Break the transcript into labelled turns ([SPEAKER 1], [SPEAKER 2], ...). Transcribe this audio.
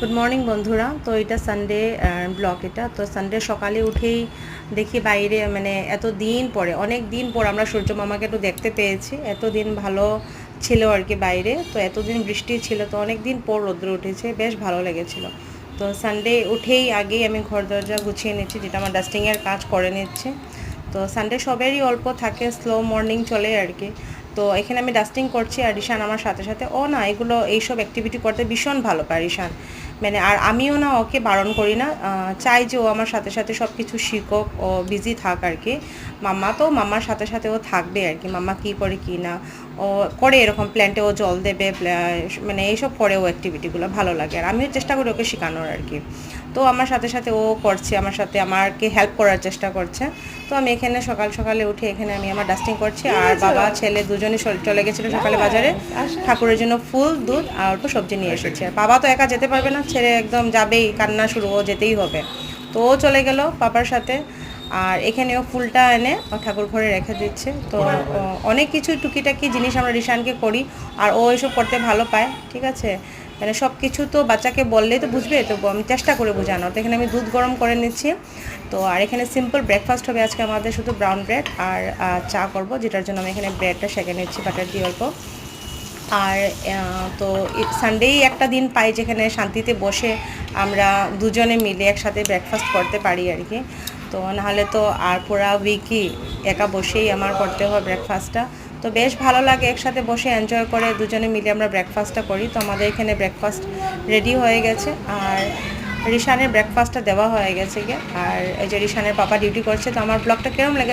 [SPEAKER 1] Good morning বন্ধুরা। তো এটা সানডে ব্লগ। এটা তো সানডে সকালে উঠেই দেখি বাইরে মানে এত দিন পরে, অনেক দিন পর আমরা সূর্য মামাকে একটু দেখতে পেয়েছি। এতদিন ভালো ছিল আর কি বাইরে, তো এতদিন বৃষ্টি ছিল, তো অনেক দিন পর রৌদ্র উঠেছে, বেশ ভালো লেগেছিল। তো সানডে উঠেই আগেই আমি ঘর দরজা গুছিয়ে নিচ্ছি, যেটা আমার ডাস্টিংয়ের কাজ করে নিচ্ছে। তো সানডে সবেরই অল্প থাকে, স্লো মর্নিং চলে আর কি। তো এখানে আমি ডাস্টিং করছি আর রিশান আমার সাথে সাথে, ও না এগুলো এইসব অ্যাক্টিভিটি করতে ভীষণ ভালো পায় রিশান। মানে আর আমিও না ওকে বারণ করি না, চাই যে ও আমার সাথে সাথে সব কিছু শিখুক, ও বিজি থাক আর কি। মাম্মা তো মাম্মার সাথে সাথে ও থাকবে আর কি, মাম্মা কী করে কী না ও করে, এরকম প্ল্যান্টে ও জল দেবে, মানে এইসব করে ও অ্যাক্টিভিটিগুলো ভালো লাগে, আর আমিও চেষ্টা করি ওকে শেখানোর আর কি। তো আমার সাথে সাথে ও করছে, আমার সাথে আমাকে হেল্প করার চেষ্টা করছে। তো আমি এখানে সকাল সকালে উঠে এখানে আমি আমার ডাস্টিং করছি, আর বাবা ছেলে দুজনে চলে গেছিলো সকালে বাজারে ঠাকুরের জন্য ফুল, দুধ আর অল্প সবজি নিয়ে এসেছে। বাবা তো একা যেতে পারবে না, ছেড়ে একদম যাবেই, কান্না শুরু, ও যেতেই হবে। তো ও চলে গেল বাবার সাথে, আর এখানেও ফুলটা এনে ঠাকুর ঘরে রেখে দিচ্ছে। তো অনেক কিছু টুকিটাকি জিনিস আমরা রিশানকে করি, আর ও এসব করতে ভালো পায়, ঠিক আছে। মানে সব কিছু তো বাচ্চাকে বললেই তো বুঝবে, তো আমি চেষ্টা করে বোঝানোর। তো এখানে আমি দুধ গরম করে নিচ্ছি। তো আর এখানে সিম্পল ব্রেকফাস্ট হবে আজকে আমাদের, শুধু ব্রাউন ব্রেড আর চা করব, যেটার জন্য আমি এখানে ব্রেডটা সেঁকে নিচ্ছি বাটার দিয়ে অল্প। আর তো সানডেই একটা দিন পাই যেখানে শান্তিতে বসে আমরা দুজনে মিলে একসাথে ব্রেকফাস্ট করতে পারি আর কি। তো নাহলে তো আর পুরা উইকই একা বসেই আমার করতে হয় ব্রেকফাস্টটা। তো বেশ ভালো লাগে একসাথে বসে এনজয় করে দুজনে মিলে আমরা ব্রেকফাস্টটা করি। তো আমাদের এখানে ব্রেকফাস্ট রেডি হয়ে গেছে, আর রিশানের ব্রেকফাস্টটা দেওয়া হয়ে গেছে গিয়ে। আর এই যে রিশানের পাপা ডিউটি করছে। তো আমার ব্লগটা কেরম লেগেছে